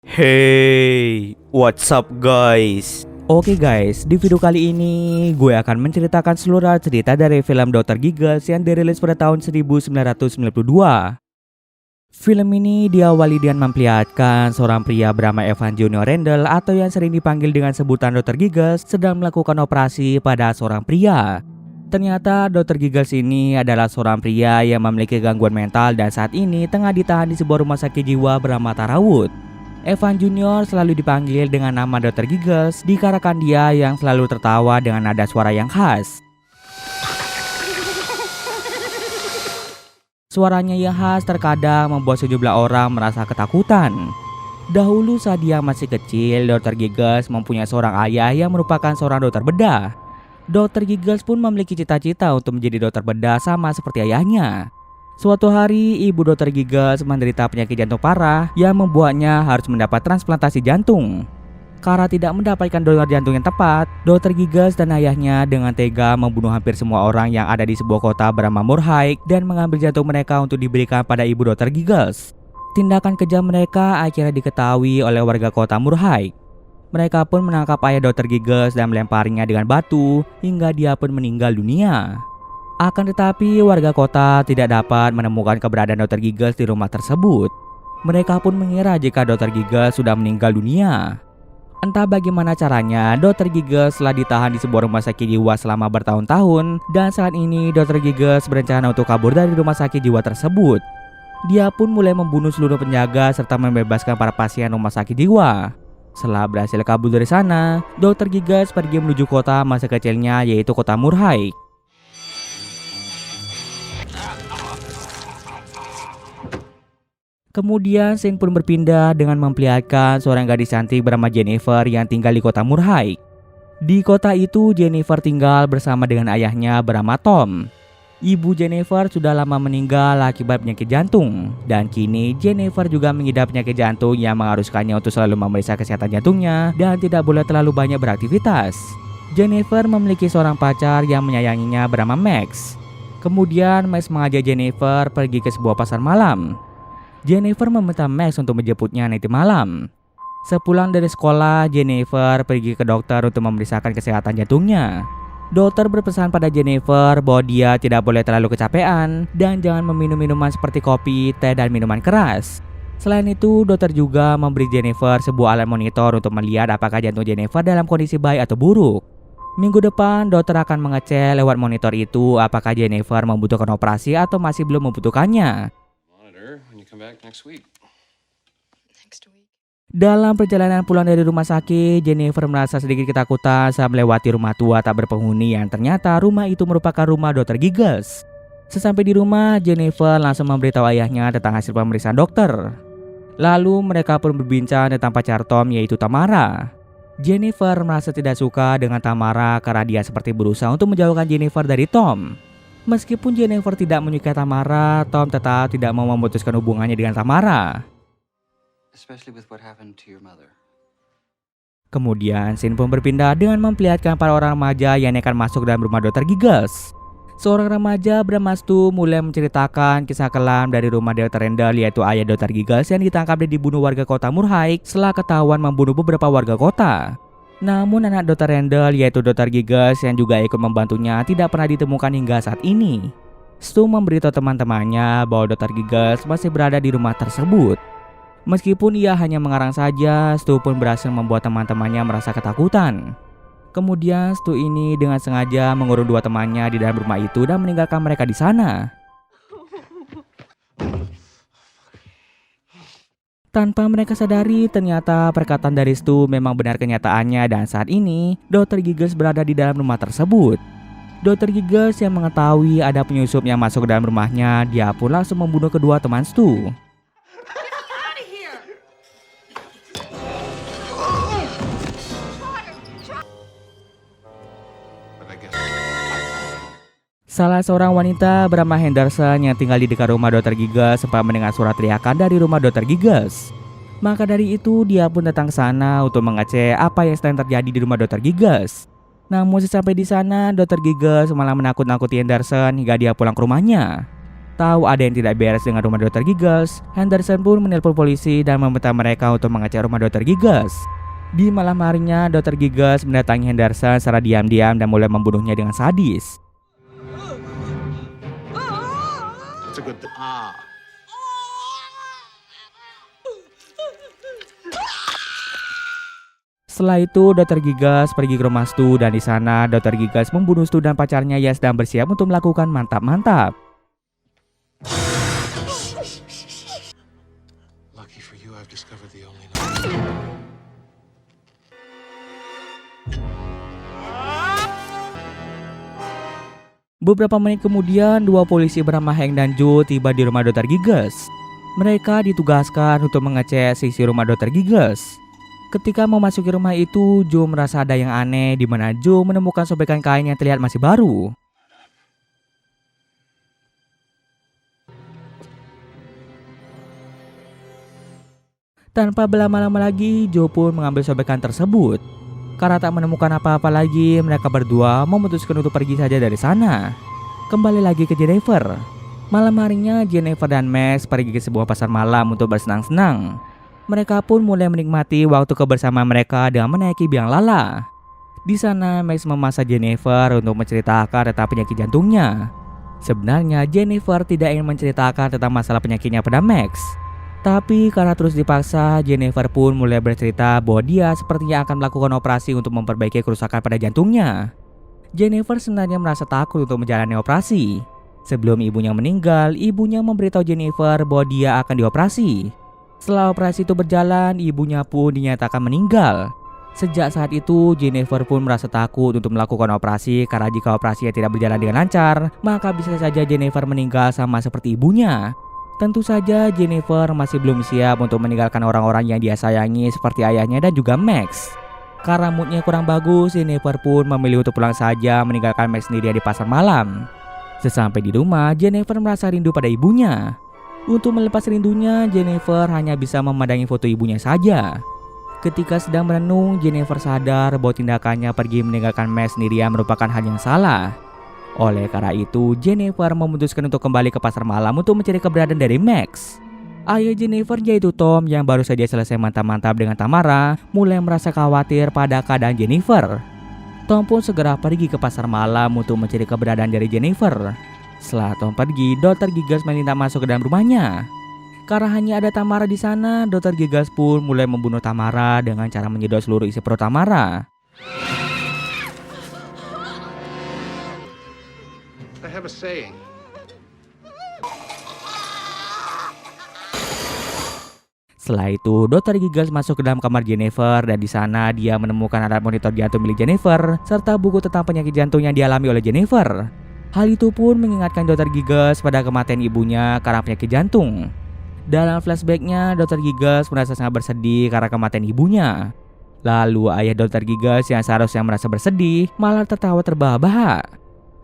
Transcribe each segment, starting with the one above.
Hey, what's up guys? Oke guys, di video kali ini gue akan menceritakan seluruh cerita dari film Dr. Giggles yang dirilis pada tahun 1992. Film ini diawali dengan memperlihatkan seorang pria bernama Evan Junior Randall atau yang sering dipanggil dengan sebutan Dr. Giggles sedang melakukan operasi pada seorang pria. Ternyata Dr. Giggles ini adalah seorang pria yang memiliki gangguan mental dan saat ini tengah ditahan di sebuah rumah sakit jiwa bernama Tarawood. Evan Junior selalu dipanggil dengan nama Dr. Giggles dikarenakan dia yang selalu tertawa dengan nada suara yang khas. Suaranya yang khas terkadang membuat sejumlah orang merasa ketakutan. Dahulu saat dia masih kecil, Dr. Giggles mempunyai seorang ayah yang merupakan seorang dokter bedah. Dr. Giggles pun memiliki cita-cita untuk menjadi dokter bedah sama seperti ayahnya. Suatu hari, ibu Dr. Giggles menderita penyakit jantung parah yang membuatnya harus mendapat transplantasi jantung. Karena tidak mendapatkan donor jantung yang tepat, Dr. Giggles dan ayahnya dengan tega membunuh hampir semua orang yang ada di sebuah kota bernama Murhaik dan mengambil jantung mereka untuk diberikan pada ibu Dr. Giggles. Tindakan kejam mereka akhirnya diketahui oleh warga kota Murhaik. Mereka pun menangkap ayah Dr. Giggles dan melemparinya dengan batu hingga dia pun meninggal dunia. Akan tetapi warga kota tidak dapat menemukan keberadaan Dr. Giggles di rumah tersebut. Mereka pun mengira jika Dr. Giggles sudah meninggal dunia. Entah bagaimana caranya, Dr. Giggles telah ditahan di sebuah rumah sakit jiwa selama bertahun-tahun dan saat ini Dr. Giggles berencana untuk kabur dari rumah sakit jiwa tersebut. Dia pun mulai membunuh seluruh penjaga serta membebaskan para pasien rumah sakit jiwa. Setelah berhasil kabur dari sana, Dr. Giggles pergi menuju kota masa kecilnya yaitu kota Murhaik. Kemudian scene pun berpindah dengan memperlihatkan seorang gadis cantik bernama Jennifer yang tinggal di kota Murhaik. Di kota itu Jennifer tinggal bersama dengan ayahnya bernama Tom. Ibu Jennifer sudah lama meninggal akibat penyakit jantung dan kini Jennifer juga mengidap penyakit jantung yang mengharuskannya untuk selalu memeriksa kesehatan jantungnya dan tidak boleh terlalu banyak beraktivitas. Jennifer memiliki seorang pacar yang menyayanginya bernama Max. Kemudian Max mengajak Jennifer pergi ke sebuah pasar malam. Jennifer meminta Max untuk menjemputnya nanti malam. Sepulang dari sekolah, Jennifer pergi ke dokter untuk memeriksakan kesehatan jantungnya. Dokter berpesan pada Jennifer bahwa dia tidak boleh terlalu kecapean dan jangan meminum minuman seperti kopi, teh, dan minuman keras. Selain itu, dokter juga memberi Jennifer sebuah alat monitor untuk melihat apakah jantung Jennifer dalam kondisi baik atau buruk. Minggu depan, dokter akan mengecek lewat monitor itu apakah Jennifer membutuhkan operasi atau masih belum membutuhkannya. Dalam perjalanan pulang dari rumah sakit, Jennifer merasa sedikit ketakutan saat melewati rumah tua tak berpenghuni yang ternyata rumah itu merupakan rumah Dr. Giggles. Sesampai di rumah, Jennifer langsung memberitahu ayahnya tentang hasil pemeriksaan dokter. Lalu mereka pun berbincang tentang pacar Tom yaitu Tamara. Jennifer merasa tidak suka dengan Tamara karena dia seperti berusaha untuk menjauhkan Jennifer dari Tom. Meskipun Jennifer tidak menyukai Tamara, Tom tetap tidak mau memutuskan hubungannya dengan Tamara. Kemudian scene pun berpindah dengan memperlihatkan para orang remaja yang akan masuk dalam rumah Dr. Giggles. Seorang remaja bernama Stu mulai menceritakan kisah kelam dari rumah Dr. Randall yaitu ayah Dr. Giggles yang ditangkap dan dibunuh warga kota Murhaik setelah ketahuan membunuh beberapa warga kota. Namun anak Dr. Randall yaitu Dr. Giggles yang juga ikut membantunya tidak pernah ditemukan hingga saat ini. Stu memberitahu teman-temannya bahwa Dr. Giggles masih berada di rumah tersebut. Meskipun ia hanya mengarang saja, Stu pun berhasil membuat teman-temannya merasa ketakutan. Kemudian Stu ini dengan sengaja mengurung dua temannya di dalam rumah itu dan meninggalkan mereka di sana. Tanpa mereka sadari, ternyata perkataan dari Stu memang benar kenyataannya dan saat ini Dr. Giggles berada di dalam rumah tersebut. Dr. Giggles yang mengetahui ada penyusup yang masuk ke dalam rumahnya, dia pun langsung membunuh kedua teman Stu. Salah seorang wanita bernama Henderson yang tinggal di dekat rumah Dr. Giggles sempat mendengar suara teriakan dari rumah Dr. Giggles. Maka dari itu dia pun datang ke sana untuk mengecek apa yang sedang terjadi di rumah Dr. Giggles. Namun sesampai di sana, Dr. Giggles malah menakut-nakuti Henderson hingga dia pulang ke rumahnya. tahu ada yang tidak beres dengan rumah Dr. Giggles, Henderson pun menelpon polisi dan meminta mereka untuk mengecek rumah Dr. Giggles. Di malam harinya, Dr. Giggles mendatangi Henderson secara diam-diam dan mulai membunuhnya dengan sadis. Setelah itu, Dr. Giggles pergi ke rumah Stu dan di sana Dr. Giggles membunuh Stu dan pacarnya yang sedang bersiap untuk melakukan mantap-mantap. Beberapa menit kemudian, dua polisi bernama Hank dan Joe tiba di rumah Dr. Giggles. Mereka ditugaskan untuk mengecek sisi rumah Dr. Giggles. Ketika memasuki rumah itu, Joe merasa ada yang aneh di mana Joe menemukan sobekan kain yang terlihat masih baru. Tanpa berlama-lama lagi, Joe pun mengambil sobekan tersebut. Karena tak menemukan apa-apa lagi, mereka berdua memutuskan untuk pergi saja dari sana. Kembali lagi ke Jennifer. Malam harinya, Jennifer dan Max pergi ke sebuah pasar malam untuk bersenang-senang. Mereka pun mulai menikmati waktu kebersamaan mereka dengan menaiki biang lala. Di sana, Max memaksa Jennifer untuk menceritakan tentang penyakit jantungnya. Sebenarnya, Jennifer tidak ingin menceritakan tentang masalah penyakitnya pada Max. Tapi karena terus dipaksa, Jennifer pun mulai bercerita bahwa dia sepertinya akan melakukan operasi untuk memperbaiki kerusakan pada jantungnya. Jennifer sebenarnya merasa takut untuk menjalani operasi. Sebelum ibunya meninggal, ibunya memberitahu Jennifer bahwa dia akan dioperasi. Setelah operasi itu berjalan, ibunya pun dinyatakan meninggal. Sejak saat itu, Jennifer pun merasa takut untuk melakukan operasi karena jika operasinya tidak berjalan dengan lancar, maka bisa saja Jennifer meninggal sama seperti ibunya. Tentu saja Jennifer masih belum siap untuk meninggalkan orang-orang yang dia sayangi seperti ayahnya dan juga Max. Karena moodnya kurang bagus, Jennifer pun memilih untuk pulang saja meninggalkan Max sendirian di pasar malam. Sesampai di rumah, Jennifer merasa rindu pada ibunya. Untuk melepas rindunya, Jennifer hanya bisa memandangi foto ibunya saja. Ketika sedang merenung, Jennifer sadar bahwa tindakannya pergi meninggalkan Max sendirian merupakan hal yang salah. Oleh karena itu, Jennifer memutuskan untuk kembali ke pasar malam untuk mencari keberadaan dari Max. Ayah Jennifer yaitu Tom yang baru saja selesai mantap-mantap dengan Tamara mulai merasa khawatir pada keadaan Jennifer. Tom pun segera pergi ke pasar malam untuk mencari keberadaan dari Jennifer. Setelah Tom pergi, Dr. Giggles meminta masuk ke dalam rumahnya. Karena hanya ada Tamara di sana, Dr. Giggles pun mulai membunuh Tamara dengan cara menyedot seluruh isi perut Tamara. I have a saying. Setelah itu, Dr. Giggles masuk ke dalam kamar Jennifer dan di sana dia menemukan alat monitor jantung milik Jennifer serta buku tentang penyakit jantung yang dialami oleh Jennifer. Hal itu pun mengingatkan Dr. Giggles pada kematian ibunya karena penyakit jantung. Dalam flashbacknya, Dr. Giggles merasa sangat bersedih karena kematian ibunya. Lalu ayah Dr. Giggles yang seharusnya merasa bersedih malah tertawa terbahak-bahak.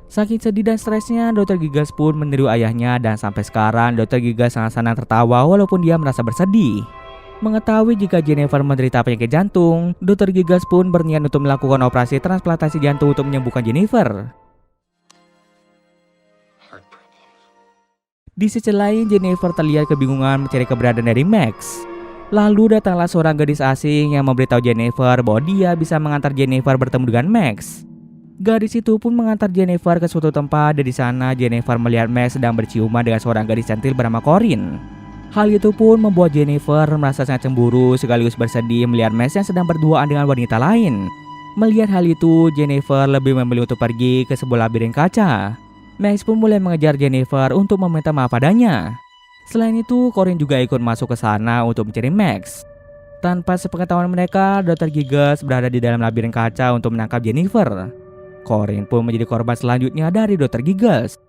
Saking sedih dan stresnya, Dr. Giggles pun meniru ayahnya dan sampai sekarang Dr. Giggles sangat senang tertawa walaupun dia merasa bersedih. Mengetahui jika Jennifer menderita penyakit jantung, Dr. Giggles pun berniat untuk melakukan operasi transplantasi jantung untuk menyembuhkan Jennifer. Di sisi lain, Jennifer terlihat kebingungan mencari keberadaan dari Max. Lalu datanglah seorang gadis asing yang memberitahu Jennifer bahwa dia bisa mengantar Jennifer bertemu dengan Max. Gadis itu pun mengantar Jennifer ke suatu tempat dan di sana Jennifer melihat Max sedang berciuman dengan seorang gadis cantik bernama Corinne. Hal itu pun membuat Jennifer merasa sangat cemburu sekaligus bersedih melihat Max yang sedang berduaan dengan wanita lain. Melihat hal itu, Jennifer lebih memilih untuk pergi ke sebuah labirin kaca. Max pun mulai mengejar Jennifer untuk meminta maaf padanya. Selain itu, Corinne juga ikut masuk ke sana untuk mencari Max. Tanpa sepengetahuan mereka, Dr. Giggles berada di dalam labirin kaca untuk menangkap Jennifer. Corinne pun menjadi korban selanjutnya dari Dr. Giggles.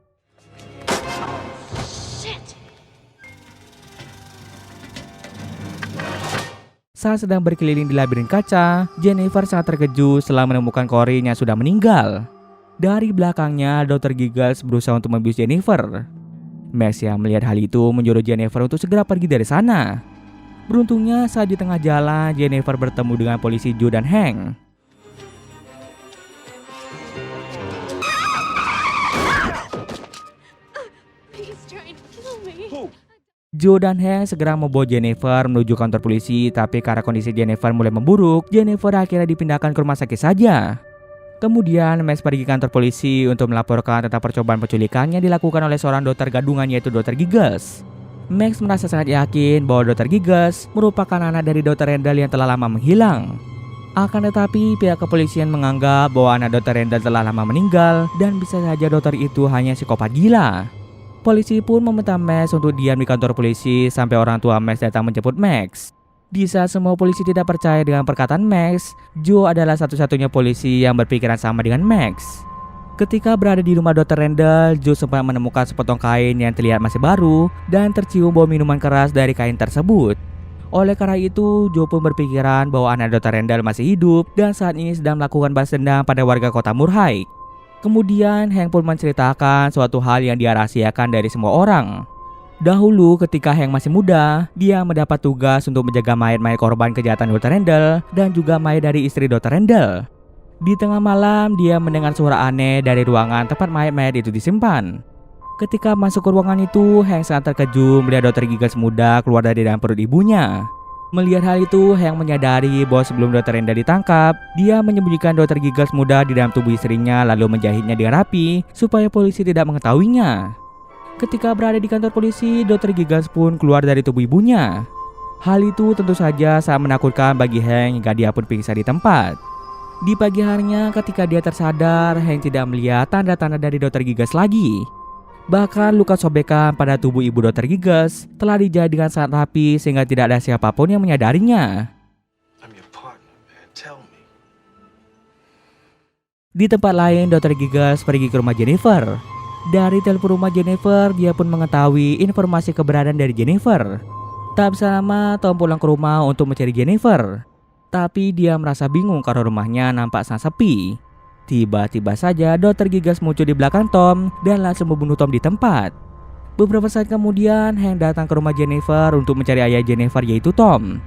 Saat sedang berkeliling di labirin kaca, Jennifer sangat terkejut setelah menemukan Corinne yang sudah meninggal. Dari belakangnya, Dr. Giggles berusaha untuk membius Jennifer. Max yang melihat hal itu menyuruh Jennifer untuk segera pergi dari sana. Beruntungnya saat di tengah jalan, Jennifer bertemu dengan polisi Joe dan Hank. He's trying to Joe dan Hank segera membawa Jennifer menuju kantor polisi, tapi karena kondisi Jennifer mulai memburuk, Jennifer akhirnya dipindahkan ke rumah sakit saja. Kemudian Max pergi ke kantor polisi untuk melaporkan tentang percobaan penculikan yang dilakukan oleh seorang dokter gadungan yaitu Dr. Giggles. Max merasa sangat yakin bahwa Dr. Giggles merupakan anak dari Dr. Randall yang telah lama menghilang. Akan tetapi pihak kepolisian menganggap bahwa anak Dr. Randall telah lama meninggal dan bisa saja dokter itu hanya psikopat gila. Polisi pun meminta Max untuk diam di kantor polisi sampai orang tua Max datang menjemput Max. Di saat semua polisi tidak percaya dengan perkataan Max, Joe adalah satu-satunya polisi yang berpikiran sama dengan Max. Ketika berada di rumah Dr. Randall, Joe sempat menemukan sepotong kain yang terlihat masih baru dan tercium bau minuman keras dari kain tersebut. Oleh karena itu, Joe pun berpikiran bahwa anak Dr. Randall masih hidup dan saat ini sedang melakukan balas dendam pada warga kota Murhide. Kemudian Hank pun menceritakan suatu hal yang dia rahasiakan dari semua orang. Dahulu ketika Hank masih muda, dia mendapat tugas untuk menjaga mayat-mayat korban kejahatan Dr. Randall dan juga mayat dari istri Dr. Randall. Di tengah malam, dia mendengar suara aneh dari ruangan tempat mayat-mayat itu disimpan. Ketika masuk ke ruangan itu, Hank sangat terkejut melihat Dr. Giggles muda keluar dari dalam perut ibunya. Melihat hal itu, Hank menyadari bahwa sebelum Dr. Randall ditangkap, dia menyembunyikan Dr. Giggles muda di dalam tubuh istrinya lalu menjahitnya dengan rapi supaya polisi tidak mengetahuinya. Ketika berada di kantor polisi, Dr. Giggles pun keluar dari tubuh ibunya. Hal itu tentu saja sangat menakutkan bagi Hank hingga dia pun pingsan di tempat. Di pagi harinya ketika dia tersadar, Hank tidak melihat tanda-tanda dari Dr. Giggles lagi. Bahkan luka sobekan pada tubuh ibu Dr. Giggles telah dijahit dengan sangat rapi sehingga tidak ada siapapun yang menyadarinya. I'm your partner, man. Tell me. Di tempat lain, Dr. Giggles pergi ke rumah Jennifer. Dari telepon rumah Jennifer, dia pun mengetahui informasi keberadaan dari Jennifer. Tak bisa lama, Tom pulang ke rumah untuk mencari Jennifer. Tapi dia merasa bingung karena rumahnya nampak sangat sepi. Tiba-tiba saja Dr. Giggles muncul di belakang Tom dan langsung membunuh Tom di tempat. Beberapa saat kemudian, Hank datang ke rumah Jennifer untuk mencari ayah Jennifer yaitu Tom.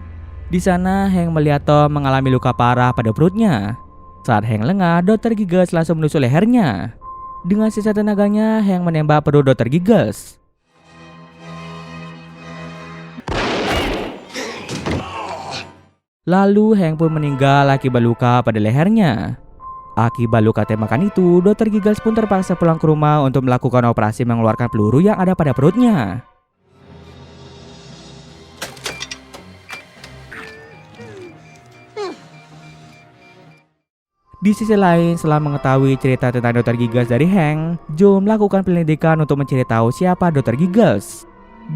Di sana, Hank melihat Tom mengalami luka parah pada perutnya. Saat Hank lengah, Dr. Giggles langsung menusuk lehernya. Dengan sisa tenaganya, Hank menembak perut Dr. Giggles. Lalu Hank pun meninggal akibat luka pada lehernya. Akibat luka tembakan itu, Dr. Giggles pun terpaksa pulang ke rumah untuk melakukan operasi mengeluarkan peluru yang ada pada perutnya. Di sisi lain, setelah mengetahui cerita tentang Dr. Giggles dari Hank, Joe melakukan penyelidikan untuk mencari tahu siapa Dr. Giggles.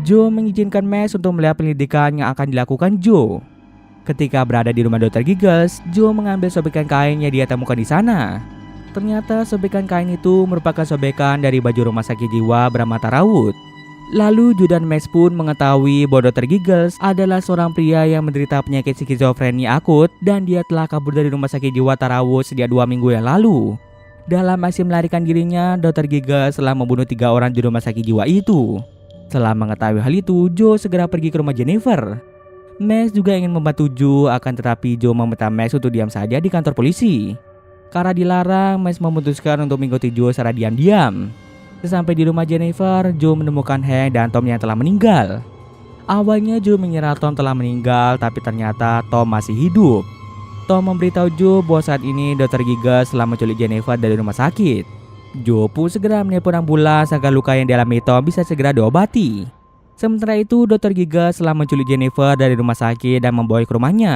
Joe mengizinkan Max untuk melihat penyelidikan yang akan dilakukan Joe. Ketika berada di rumah Dr. Giggles, Joe mengambil sobekan kain yang dia temukan di sana. Ternyata sobekan kain itu merupakan sobekan dari baju rumah sakit jiwa bermata raut. Lalu Joe dan Max pun mengetahui bahwa Dr. Giggles adalah seorang pria yang menderita penyakit skizofrenia akut dan dia telah kabur dari rumah sakit jiwa Tarawut sejak 2 minggu yang lalu. Dalam aksi melarikan dirinya, Dr. Giggles telah membunuh 3 orang di rumah sakit jiwa itu. Setelah mengetahui hal itu, Joe segera pergi ke rumah Jennifer. Max juga ingin membantu Joe, akan tetapi Joe meminta Max untuk diam saja di kantor polisi. Karena dilarang, Max memutuskan untuk mengikuti Joe secara diam-diam. Sesampai di rumah Jennifer, Joe menemukan Hank dan Tom yang telah meninggal. Awalnya Joe mengira Tom telah meninggal, tapi ternyata Tom masih hidup. Tom memberitahu Joe bahwa saat ini Dr. Giggles telah menculik Jennifer dari rumah sakit. Joe pun segera menelpon ambulans agar luka yang dialami Tom bisa segera diobati. Sementara itu, Dr. Giggles telah menculik Jennifer dari rumah sakit dan membawanya ke rumahnya.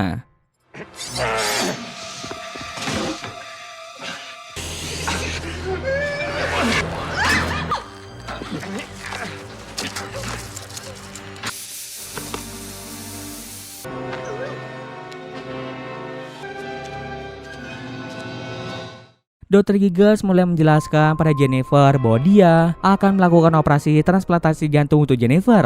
Dr. Giggles mulai menjelaskan pada Jennifer bahwa dia akan melakukan operasi transplantasi jantung untuk Jennifer.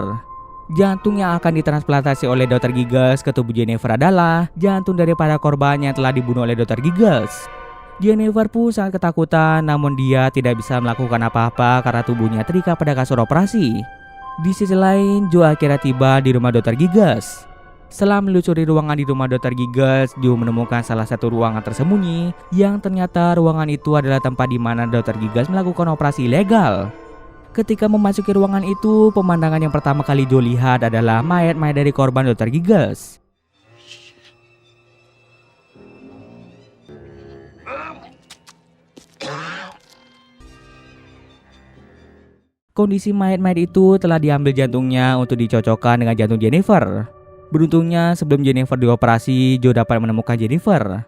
Jantung yang akan ditransplantasi oleh Dr. Giggles ke tubuh Jennifer adalah jantung daripada korban yang telah dibunuh oleh Dr. Giggles. Jennifer pun sangat ketakutan, namun dia tidak bisa melakukan apa-apa karena tubuhnya terikat pada kasur operasi. Di sisi lain, Joe akhirnya tiba di rumah Dr. Giggles. Setelah melusuri ruangan di rumah Dr. Giggles, Joe menemukan salah satu ruangan tersembunyi yang ternyata ruangan itu adalah tempat di mana Dr. Giggles melakukan operasi ilegal. Ketika memasuki ruangan itu, pemandangan yang pertama kali Joe lihat adalah mayat-mayat dari korban Dr. Giggles. Kondisi mayat-mayat itu telah diambil jantungnya untuk dicocokkan dengan jantung Jennifer. Beruntungnya sebelum Jennifer dioperasi, Joe dapat menemukan Jennifer.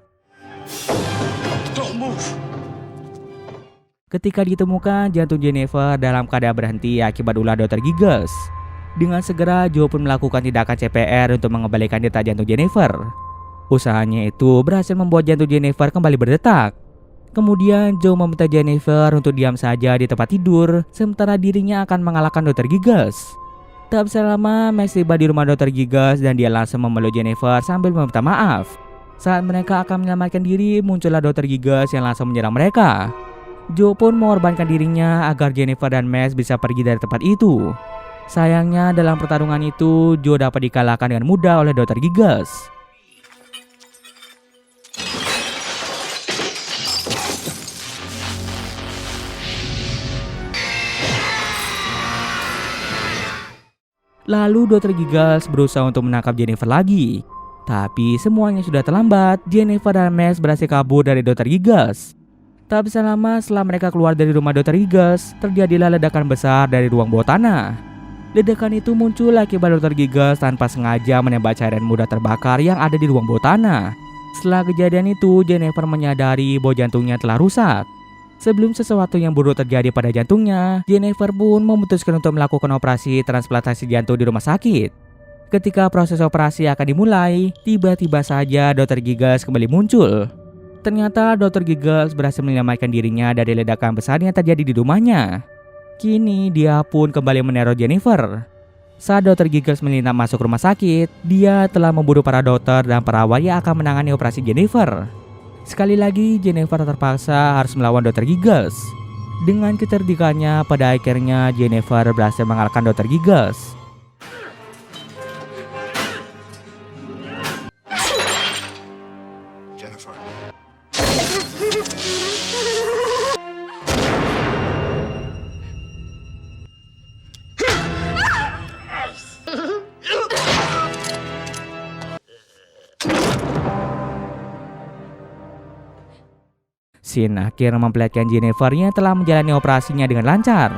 Don't move. Ketika ditemukan, jantung Jennifer dalam keadaan berhenti akibat ulah Dr. Giggles. Dengan segera, Joe pun melakukan tindakan CPR untuk mengembalikan detak jantung Jennifer. Usahanya itu berhasil membuat jantung Jennifer kembali berdetak. Kemudian Joe meminta Jennifer untuk diam saja di tempat tidur, sementara dirinya akan mengalahkan Dr. Giggles. Tak bisa lama, Max tiba di rumah Dr. Giggles dan dia langsung memeluk Jennifer sambil meminta maaf. Saat mereka akan menyelamatkan diri, muncullah Dr. Giggles yang langsung menyerang mereka. Joe pun mengorbankan dirinya agar Jennifer dan Max bisa pergi dari tempat itu. Sayangnya dalam pertarungan itu, Joe dapat dikalahkan dengan mudah oleh Dr. Giggles. Lalu Dr. Giggles berusaha untuk menangkap Jennifer lagi. Tapi semuanya sudah terlambat. Jennifer dan Max berhasil kabur dari Dr. Giggles. Tak bisa lama setelah mereka keluar dari rumah Dr. Giggles, terjadilah ledakan besar dari ruang bawah tanah. Ledakan itu muncul akibat Dr. Giggles tanpa sengaja menembak cairan mudah terbakar yang ada di ruang bawah tanah. Setelah kejadian itu, Jennifer menyadari bahwa jantungnya telah rusak. Sebelum sesuatu yang buruk terjadi pada jantungnya, Jennifer pun memutuskan untuk melakukan operasi transplantasi jantung di rumah sakit. Ketika proses operasi akan dimulai, tiba-tiba saja Dr. Giggles kembali muncul. Ternyata Dr. Giggles berhasil menyelamatkan dirinya dari ledakan besar yang terjadi di rumahnya. Kini dia pun kembali meneror Jennifer. Saat Dr. Giggles menyelinap masuk rumah sakit, dia telah memburu para dokter dan perawat yang akan menangani operasi Jennifer. Sekali lagi Jennifer terpaksa harus melawan Dr. Giggles. Dengan kecerdikannya, pada akhirnya Jennifer berhasil mengalahkan Dr. Giggles. Jennifer. Scene akhir memperlihatkan Jennifer yang telah menjalani operasinya dengan lancar.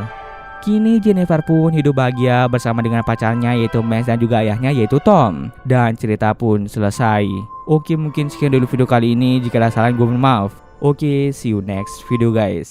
Kini Jennifer pun hidup bahagia bersama dengan pacarnya yaitu Max dan juga ayahnya yaitu Tom. Dan cerita pun selesai. Oke, mungkin sekian dulu video kali ini. Jika ada salah gue mohon maaf. Oke, see you next video guys.